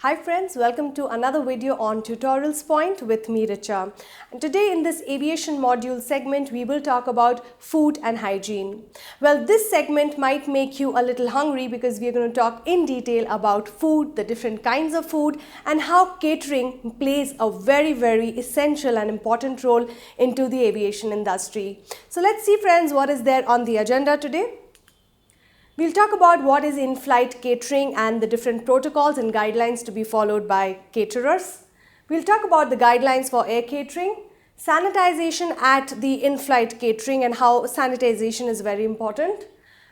Hi friends, welcome to another video on TutorialsPoint with Ms.Richa. And today in this aviation module segment, we will talk about food and hygiene. Well, this segment might make you a little hungry because we are going to talk in detail about food, the different kinds of food, and how catering plays a very essential and important role into the aviation industry. So let's see friends, what is there on the agenda today. We'll talk about what is in-flight catering and the different protocols and guidelines to be followed by caterers. We'll talk about the guidelines for air catering, sanitization at the in-flight catering and how sanitization is very important,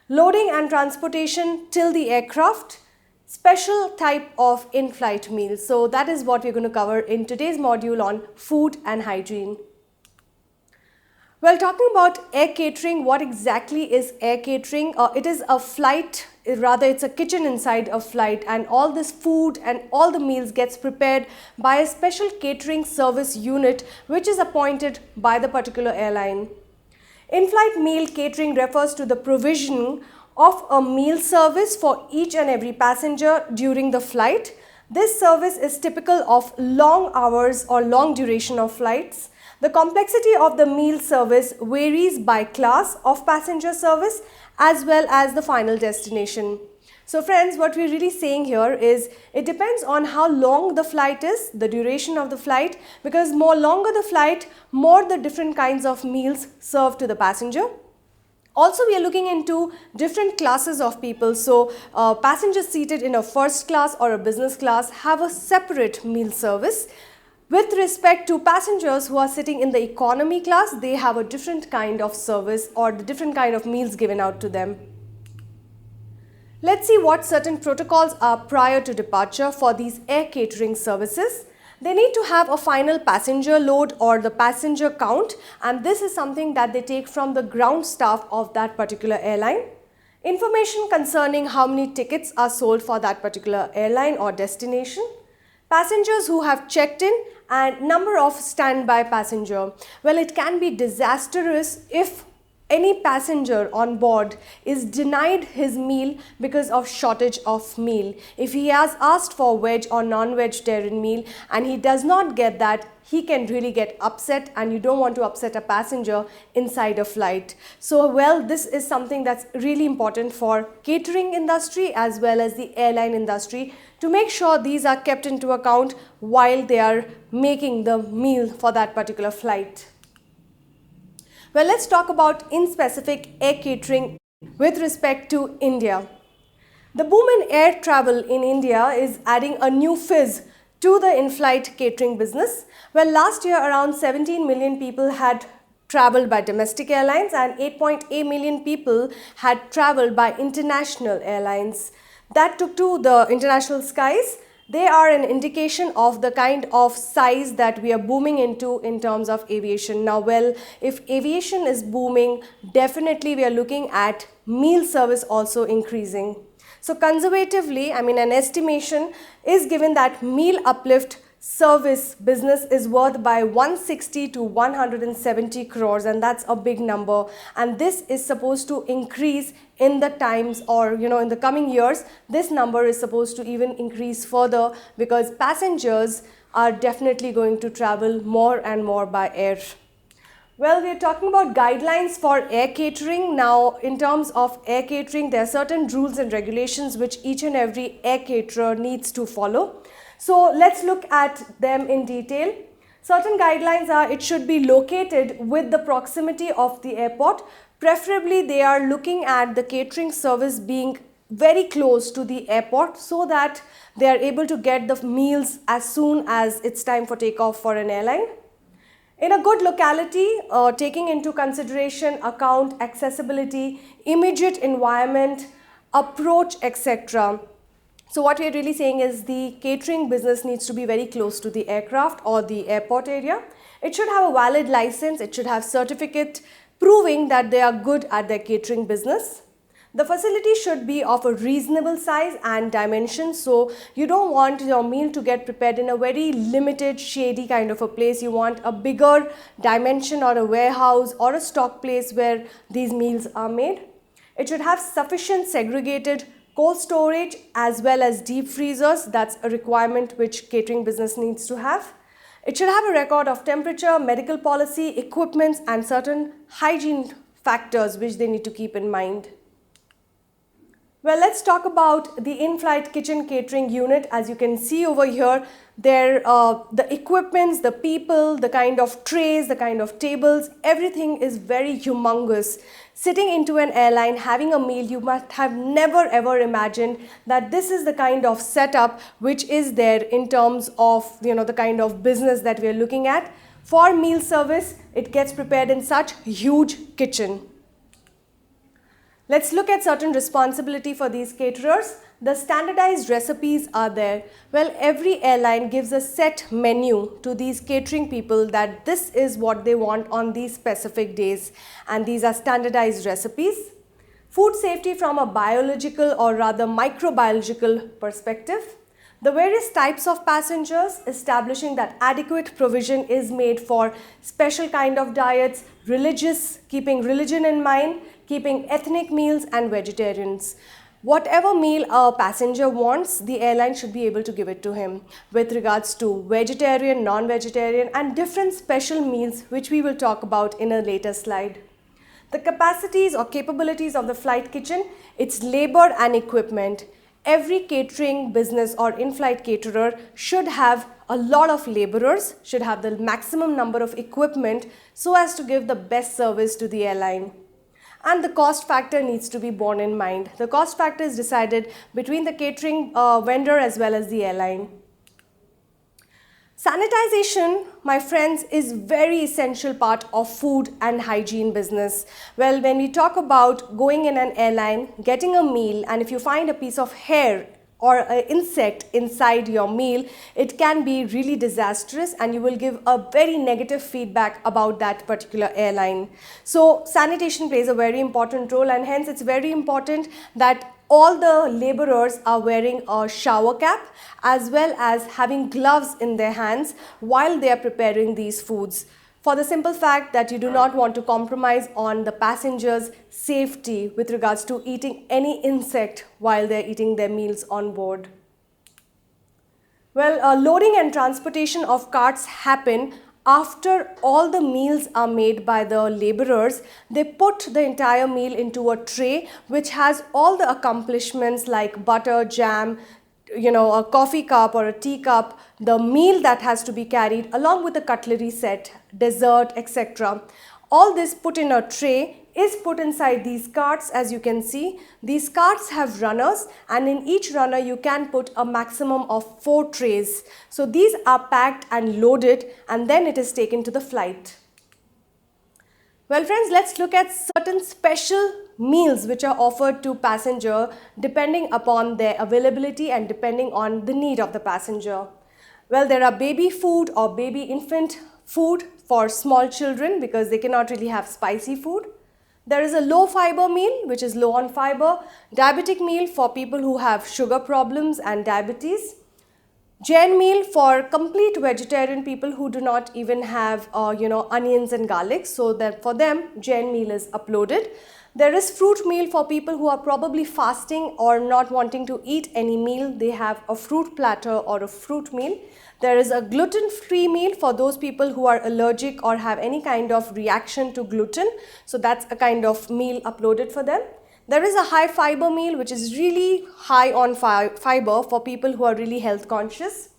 loading and transportation till the aircraft, special type of in-flight meals. So that is what we're going to cover in today's module on food and hygiene. Well, talking about air catering, what exactly is air catering? It is a flight, rather it's a kitchen inside a flight, and all this food and all the meals gets prepared by a special catering service unit which is appointed by the particular airline. In-flight meal catering refers to the provision of a meal service for each and every passenger during the flight. This service is typical of long hours or long duration of flights. The complexity of the meal service varies by class of passenger service as well as the final destination. So friends, what we're really saying here is it depends on how long the flight is, the duration of the flight, because more longer the flight, more the different kinds of meals served to the passenger. Also, we are looking into different classes of people. So, passengers seated in a first class or a business class have a separate meal service. With respect to passengers who are sitting in the economy class, they have a different kind of service or the different kind of meals given out to them. Let's see what certain protocols are prior to departure for these air catering services. They need to have a final passenger load or the passenger count, and this is something that they take from the ground staff of that particular airline. Information concerning how many tickets are sold for that particular airline or destination. Passengers who have checked in and number of standby passenger. Well, it can be disastrous if any passenger on board is denied his meal because of shortage of meal. If he has asked for veg or non-vegetarian meal and he does not get that, he can really get upset, and you don't want to upset a passenger inside a flight. So well, this is something that's really important for catering industry as well as the airline industry to make sure these are kept into account while they are making the meal for that particular flight. Well, let's talk about in specific air catering with respect to India. The boom in air travel in India is adding a new fizz to the in-flight catering business. Well, last year around 17 million people had traveled by domestic airlines and 8.8 million people had traveled by international airlines. That took to the international skies. They are an indication of the kind of size that we are booming into in terms of aviation. Now, well, if aviation is booming, definitely we are looking at meal service also increasing. So conservatively, an estimation is given that meal uplift service business is worth by 160 to 170 crores, and that's a big number, and this is supposed to increase in the times or in the coming years. This number is supposed to even increase further because passengers are definitely going to travel more and more by air. Well, we are talking about guidelines for air catering. Now, in terms of air catering, there are certain rules and regulations which each and every air caterer needs to follow. So, let's look at them in detail. Certain guidelines are it should be located with the proximity of the airport. Preferably, they are looking at the catering service being very close to the airport so that they are able to get the meals as soon as it's time for takeoff for an airline. In a good locality, taking into consideration account accessibility, immediate environment, approach, etc. So what we are really saying is the catering business needs to be very close to the aircraft or the airport area. It should have a valid license, it should have certificate proving that they are good at their catering business. The facility should be of a reasonable size and dimension, so you don't want your meal to get prepared in a very limited, shady kind of a place. You want a bigger dimension or a warehouse or a stock place where these meals are made. It should have sufficient segregated cold storage as well as deep freezers. That's a requirement which catering business needs to have. It should have a record of temperature, medical policy, equipments and certain hygiene factors which they need to keep in mind. Well, let's talk about the in-flight kitchen catering unit. As you can see over here, the equipments, the people, the kind of trays, the kind of tables, everything is very humongous. Sitting into an airline, having a meal, you must have never ever imagined that this is the kind of setup which is there in terms of, the kind of business that we are looking at. For meal service, it gets prepared in such huge kitchen. Let's look at certain responsibility for these caterers. The standardized recipes are there. Well, every airline gives a set menu to these catering people that this is what they want on these specific days, and these are standardized recipes. Food safety from a biological or rather microbiological perspective. The various types of passengers, establishing that adequate provision is made for special kind of diets, keeping religion in mind, keeping ethnic meals and vegetarians. Whatever meal a passenger wants, the airline should be able to give it to him with regards to vegetarian, non-vegetarian and different special meals which we will talk about in a later slide. The capacities or capabilities of the flight kitchen, its labor and equipment. Every catering business or in-flight caterer should have a lot of laborers, should have the maximum number of equipment so as to give the best service to the airline. And the cost factor needs to be borne in mind. The cost factor is decided between the catering vendor as well as the airline. Sanitization, my friends, is very essential part of food and hygiene business. Well, when we talk about going in an airline, getting a meal, and if you find a piece of hair or an insect inside your meal, it can be really disastrous and you will give a very negative feedback about that particular airline. So sanitation plays a very important role, and hence it's very important that all the laborers are wearing a shower cap as well as having gloves in their hands while they are preparing these foods, for the simple fact that you do not want to compromise on the passengers' safety with regards to eating any insect while they're eating their meals on board. Well, loading and transportation of carts happen after all the meals are made by the laborers. They put the entire meal into a tray which has all the accomplishments like butter, jam, a coffee cup or a tea cup, the meal that has to be carried along with the cutlery set, dessert, etc. All this put in a tray is put inside these carts. As you can see, these carts have runners, and in each runner you can put a maximum of 4 trays. So these are packed and loaded and then it is taken to the flight. Well friends, let's look at certain special meals which are offered to passenger depending upon their availability and depending on the need of the passenger. Well, there are baby food or baby infant food for small children because they cannot really have spicy food. There is a low fiber meal which is low on fiber, diabetic meal for people who have sugar problems and diabetes. Jain meal for complete vegetarian people who do not even have onions and garlic, so that for them Jain meal is uploaded. There is fruit meal for people who are probably fasting or not wanting to eat any meal. They have a fruit platter or a fruit meal. There is a gluten-free meal for those people who are allergic or have any kind of reaction to gluten. So that's a kind of meal uploaded for them. There is a high fiber meal which is really high on fiber for people who are really health conscious.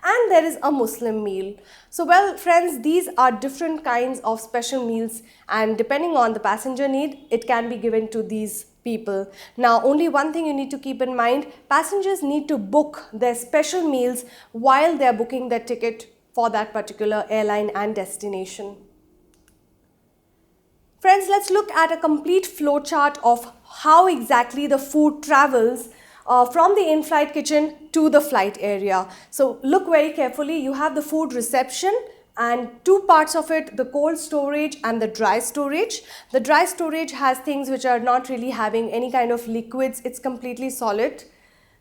And there is a Muslim meal. So well friends, these are different kinds of special meals, and depending on the passenger need, it can be given to these people. Now only one thing you need to keep in mind, passengers need to book their special meals while they are booking their ticket for that particular airline and destination. Friends, let's look at a complete flow chart of how exactly the food travels from the in-flight kitchen to the flight area. So look very carefully. You have the food reception and 2 parts of it, the cold storage and the dry storage. The dry storage has things which are not really having any kind of liquids, it's completely solid.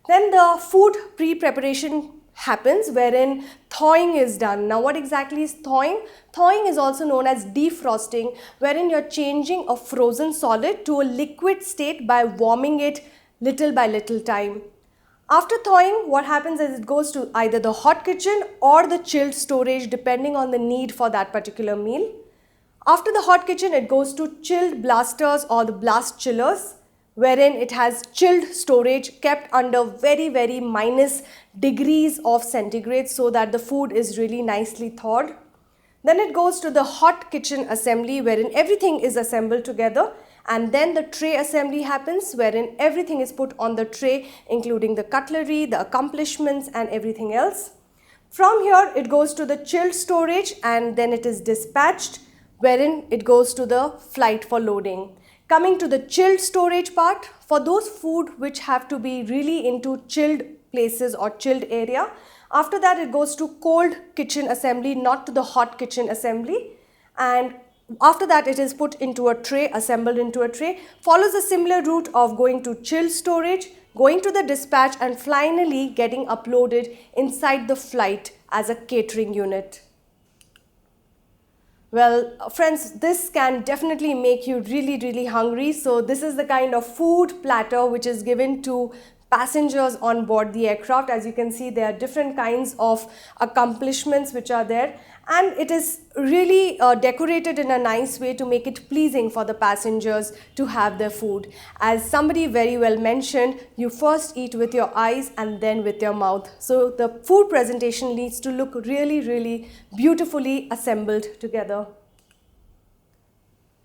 Then the food pre-preparation happens wherein thawing is done. Now what exactly is thawing? Thawing is also known as defrosting, wherein you're changing a frozen solid to a liquid state by warming it little by little time. After thawing, what happens is it goes to either the hot kitchen or the chilled storage depending on the need for that particular meal. After the hot kitchen, it goes to chilled blasters or the blast chillers, wherein it has chilled storage kept under very minus degrees of centigrade so that the food is really nicely thawed. Then it goes to the hot kitchen assembly wherein everything is assembled together, and then the tray assembly happens wherein everything is put on the tray including the cutlery, the accomplishments and everything else. From here it goes to the chilled storage and then it is dispatched wherein it goes to the flight for loading. Coming to the chilled storage part, for those food which have to be really into chilled places or chilled area, after that it goes to cold kitchen assembly, not to the hot kitchen assembly, and after that it is put into a tray, assembled into a tray, follows a similar route of going to chilled storage, going to the dispatch and finally getting uploaded inside the flight as a catering unit. Well, friends, this can definitely make you really hungry. So this is the kind of food platter which is given to passengers on board the aircraft. As you can see, there are different kinds of accomplishments which are there, and it is really decorated in a nice way to make it pleasing for the passengers to have their food. As somebody very well mentioned, you first eat with your eyes and then with your mouth. So the food presentation needs to look really beautifully assembled together.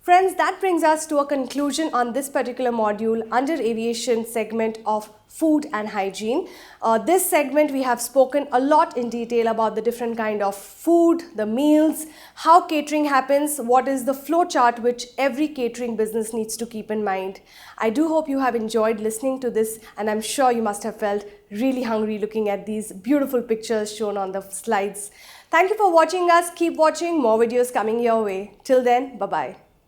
Friends, that brings us to a conclusion on this particular module under aviation segment of food and hygiene. This segment we have spoken a lot in detail about the different kind of food, the meals, how catering happens, what is the flow chart which every catering business needs to keep in mind. I do hope you have enjoyed listening to this, and I'm sure you must have felt really hungry looking at these beautiful pictures shown on the slides. Thank you for watching us. Keep watching, more videos coming your way. Till then, bye-bye.